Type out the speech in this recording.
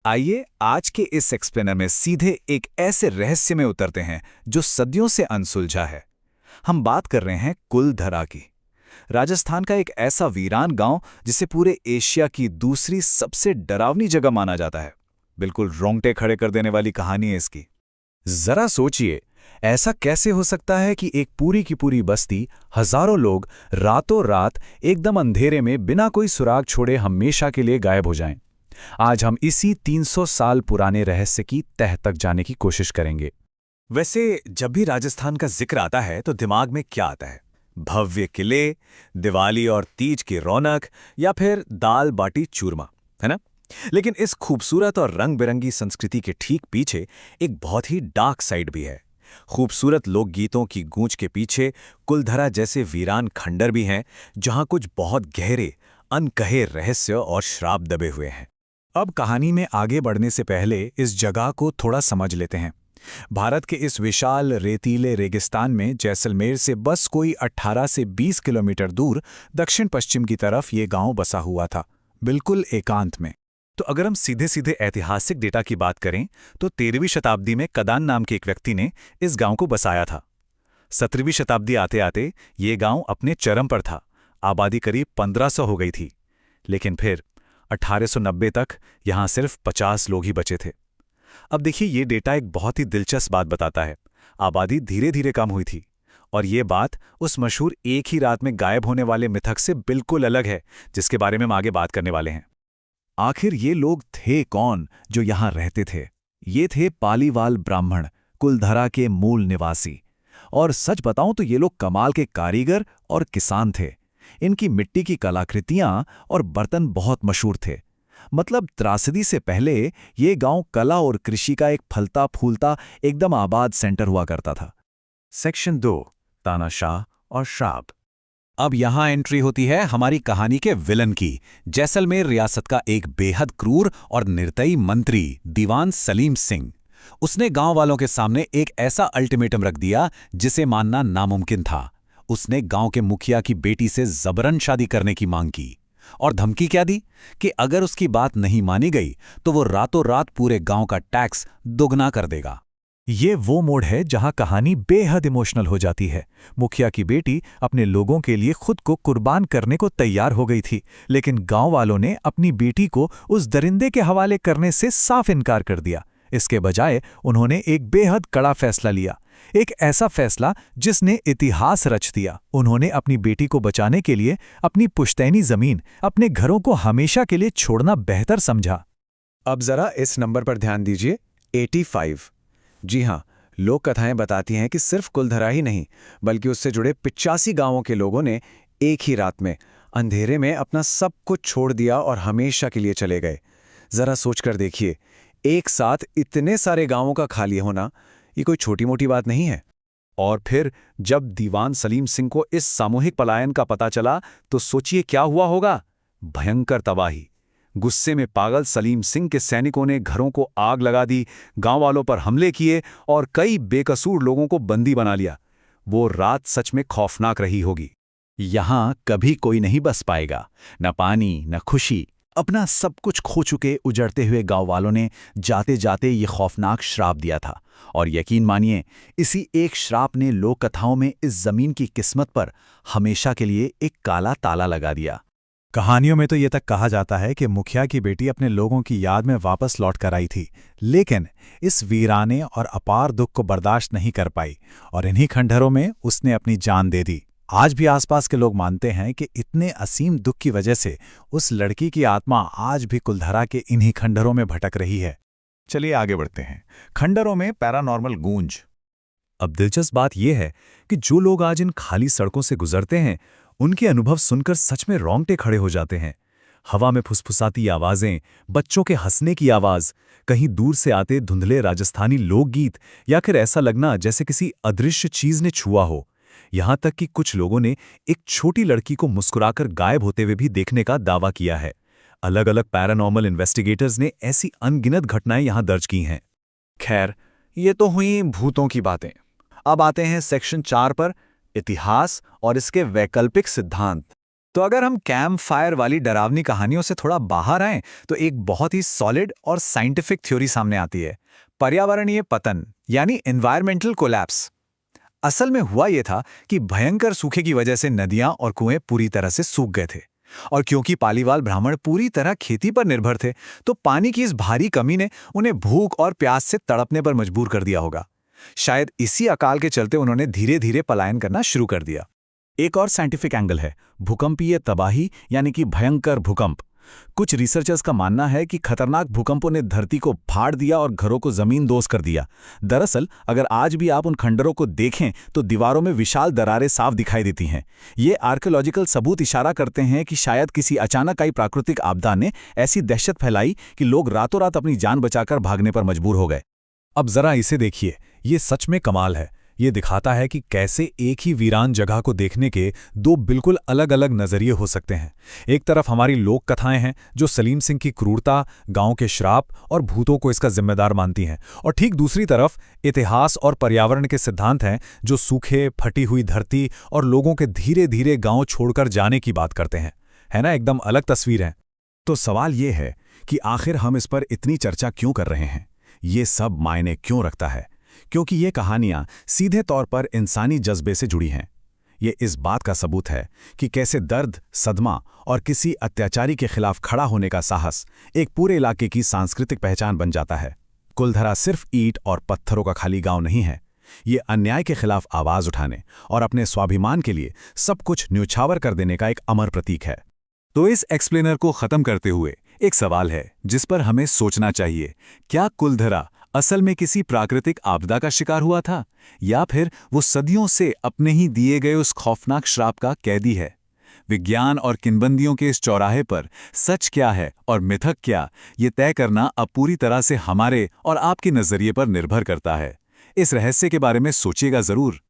आइए आज के इस एक्सप्लेनर में सीधे एक ऐसे रहस्य में उतरते हैं जो सदियों से अनसुलझा है। हम बात कर रहे हैं कुलधरा की। राजस्थान का एक ऐसा वीरान गांव जिसे पूरे एशिया की दूसरी सबसे डरावनी जगह माना जाता है। बिल्कुल रोंगटे खड़े कर देने वाली कहानी है इसकी। जरा सोचिए, ऐसा कैसे हो सकता है कि एक पूरी की पूरी बस्ती, हजारों लोग रातों रात एकदम अंधेरे में बिना कोई सुराग छोड़े हमेशा के लिए गायब हो जाएं। आज हम इसी 300 साल पुराने रहस्य की तह तक जाने की कोशिश करेंगे। वैसे जब भी राजस्थान का जिक्र आता है तो दिमाग में क्या आता है? भव्य किले, दिवाली और तीज की रौनक, या फिर दाल बाटी चूरमा, है ना? लेकिन इस खूबसूरत और रंग बिरंगी संस्कृति के ठीक पीछे एक बहुत ही डार्क साइड भी है। खूबसूरत लोकगीतों की गूंज के पीछे कुलधरा जैसे वीरान खंडर भी हैं, जहां कुछ बहुत गहरे, अनकहे रहस्य और श्राप दबे हुए हैं। अब कहानी में आगे बढ़ने से पहले इस जगह को थोड़ा समझ लेते हैं। भारत के इस विशाल रेतीले रेगिस्तान में जैसलमेर से बस कोई 18 से 20 किलोमीटर दूर दक्षिण पश्चिम की तरफ ये गांव बसा हुआ था, बिल्कुल एकांत में। तो अगर हम सीधे सीधे ऐतिहासिक डेटा की बात करें तो 13वीं शताब्दी में कदान नाम के एक व्यक्ति ने इस गांव को बसाया था। 17वीं शताब्दी आते आते ये गांव अपने चरम पर था। आबादी करीब 1500 हो गई थी। लेकिन फिर 1890 तक यहां सिर्फ 50 लोग ही बचे थे। अब देखिए, ये डेटा एक बहुत ही दिलचस्प बात बताता है। आबादी धीरे धीरे कम हुई थी, और ये बात उस मशहूर एक ही रात में गायब होने वाले मिथक से बिल्कुल अलग है, जिसके बारे में हम आगे बात करने वाले हैं। आखिर ये लोग थे कौन जो यहां रहते थे? ये थे पालीवाल ब्राह्मण, कुलधरा के मूल निवासी। और सच बताऊं तो ये लोग कमाल के कारीगर और किसान थे। इनकी मिट्टी की कलाकृतियां और बर्तन बहुत मशहूर थे। मतलब त्रासदी से पहले ये गांव कला और कृषि का एक फलता फूलता एकदम आबाद सेंटर हुआ करता था। सेक्शन 2, तानाशाह और श्राप। अब यहां एंट्री होती है हमारी कहानी के विलन की। जैसलमेर रियासत का एक बेहद क्रूर और निर्दयी मंत्री दीवान सलीम सिंह। उसने गांव वालों के सामने एक ऐसा अल्टीमेटम रख दिया जिसे मानना नामुमकिन था। उसने गांव के मुखिया की बेटी से जबरन शादी करने की मांग की, और धमकी क्या दी कि अगर उसकी बात नहीं मानी गई तो वो रातों रात पूरे गांव का टैक्स दोगुना कर देगा। ये वो मोड़ है जहां कहानी बेहद इमोशनल हो जाती है। मुखिया की बेटी अपने लोगों के लिए खुद को कुर्बान करने को तैयार हो गई थी, लेकिन गांव वालों ने अपनी बेटी को उस दरिंदे के हवाले करने से साफ इनकार कर दिया। इसके बजाय उन्होंने एक बेहद कड़ा फैसला लिया, एक ऐसा फैसला जिसने इतिहास रच दिया। उन्होंने अपनी बेटी को बचाने के लिए अपनी पुश्तैनी जमीन, अपने घरों को हमेशा के लिए छोड़ना बेहतर समझा। अब जरा इस नंबर पर ध्यान दीजिए, 85। जी हाँ, लोक कथाएं बताती हैं कि सिर्फ कुलधरा ही नहीं, बल्कि उससे जुड़े 85 गांवों के लोगों ने एक ही रात में अंधेरे में अपना सब कुछ छोड़ दिया और हमेशा के लिए चले गए। जरा सोचकर देखिए, एक साथ इतने सारे गांवों का खाली होना, ये कोई छोटी मोटी बात नहीं है। और फिर जब दीवान सलीम सिंह को इस सामूहिक पलायन का पता चला तो सोचिए क्या हुआ होगा। भयंकर तबाही। गुस्से में पागल सलीम सिंह के सैनिकों ने घरों को आग लगा दी, गांव वालों पर हमले किए और कई बेकसूर लोगों को बंदी बना लिया। वो रात सच में खौफनाक रही होगी। यहां कभी कोई नहीं बस पाएगा, न पानी न खुशी। अपना सब कुछ खो चुके उजड़ते हुए गांव वालों ने जाते जाते ये खौफनाक श्राप दिया था। और यकीन मानिए, इसी एक श्राप ने लोक कथाओं में इस जमीन की किस्मत पर हमेशा के लिए एक काला ताला लगा दिया। कहानियों में तो ये तक कहा जाता है कि मुखिया की बेटी अपने लोगों की याद में वापस लौट कर आई थी, लेकिन इस वीराने और अपार दुख को बर्दाश्त नहीं कर पाई और इन्हीं खंडहरों में उसने अपनी जान दे दी। आज भी आसपास के लोग मानते हैं कि इतने असीम दुख की वजह से उस लड़की की आत्मा आज भी कुलधरा के इन्हीं खंडहरों में भटक रही है। चलिए आगे बढ़ते हैं। खंडहरों में पैरानॉर्मल गूंज। अब दिलचस्प बात यह है कि जो लोग आज इन खाली सड़कों से गुजरते हैं, उनके अनुभव सुनकर सच में रोंगटे खड़े हो जाते हैं। हवा में फुसफुसाती आवाजें, बच्चों के हंसने की आवाज, कहीं दूर से आते धुंधले राजस्थानी लोकगीत, या फिर ऐसा लगना जैसे किसी अदृश्य चीज ने छुआ हो। यहां तक कि कुछ लोगों ने एक छोटी लड़की को मुस्कुराकर गायब होते हुए भी देखने का दावा किया है। अलग अलग पैरानॉर्मल इन्वेस्टिगेटर्स ने ऐसी अनगिनत घटनाएं यहां दर्ज की हैं। खैर, ये तो हुई भूतों की बातें। अब आते हैं सेक्शन 4 पर, इतिहास और इसके वैकल्पिक सिद्धांत। तो अगर हम कैंप फायर वाली डरावनी कहानियों से थोड़ा बाहर आएं तो एक बहुत ही सॉलिड और साइंटिफिक थ्योरी सामने आती है, पर्यावरणीय पतन यानी एनवायरमेंटल कोलैप्स। असल में हुआ यह था कि भयंकर सूखे की वजह से नदियां और कुएं पूरी तरह से सूख गए थे। और क्योंकि पालीवाल ब्राह्मण पूरी तरह खेती पर निर्भर थे, तो पानी की इस भारी कमी ने उन्हें भूख और प्यास से तड़पने पर मजबूर कर दिया होगा। शायद इसी अकाल के चलते उन्होंने धीरे धीरे पलायन करना शुरू कर दिया। एक और साइंटिफिक एंगल है भूकंपीय तबाही यानी कि भयंकर भूकंप। कुछ रिसर्चर्स का मानना है कि खतरनाक भूकंपों ने धरती को फाड़ दिया और घरों को जमींदोज कर दिया। दरअसल अगर आज भी आप उन खंडरों को देखें तो दीवारों में विशाल दरारें साफ दिखाई देती हैं। ये आर्कियोलॉजिकल सबूत इशारा करते हैं कि शायद किसी अचानक आई प्राकृतिक आपदा ने ऐसी दहशत फैलाई कि लोग रातों रात अपनी जान बचाकर भागने पर मजबूर हो गए। अब जरा इसे देखिए, ये सच में कमाल है। ये दिखाता है कि कैसे एक ही वीरान जगह को देखने के दो बिल्कुल अलग अलग नजरिए हो सकते हैं। एक तरफ हमारी लोक कथाएं हैं जो सलीम सिंह की क्रूरता, गांव के श्राप और भूतों को इसका जिम्मेदार मानती हैं, और ठीक दूसरी तरफ इतिहास और पर्यावरण के सिद्धांत हैं जो सूखे, फटी हुई धरती और लोगों के धीरे धीरे गांव छोड़कर जाने की बात करते हैं। है ना, एकदम अलग तस्वीर है। तो सवाल ये है कि आखिर हम इस पर इतनी चर्चा क्यों कर रहे हैं? ये सब मायने क्यों रखता है? क्योंकि ये कहानियां सीधे तौर पर इंसानी जज्बे से जुड़ी हैं। ये इस बात का सबूत है कि कैसे दर्द, सदमा और किसी अत्याचारी के खिलाफ खड़ा होने का साहस एक पूरे इलाके की सांस्कृतिक पहचान बन जाता है। कुलधरा सिर्फ ईंट और पत्थरों का खाली गांव नहीं है। ये अन्याय के खिलाफ आवाज उठाने और अपने स्वाभिमान के लिए सब कुछ न्यौछावर कर देने का एक अमर प्रतीक है। तो इस एक्सप्लेनर को खत्म करते हुए एक सवाल है जिस पर हमें सोचना चाहिए। क्या कुलधरा असल में किसी प्राकृतिक आपदा का शिकार हुआ था, या फिर वो सदियों से अपने ही दिए गए उस खौफनाक श्राप का कैदी है? विज्ञान और किंवदंतियों के इस चौराहे पर सच क्या है और मिथक क्या, ये तय करना अब पूरी तरह से हमारे और आपके नजरिए पर निर्भर करता है। इस रहस्य के बारे में सोचिएगा जरूर।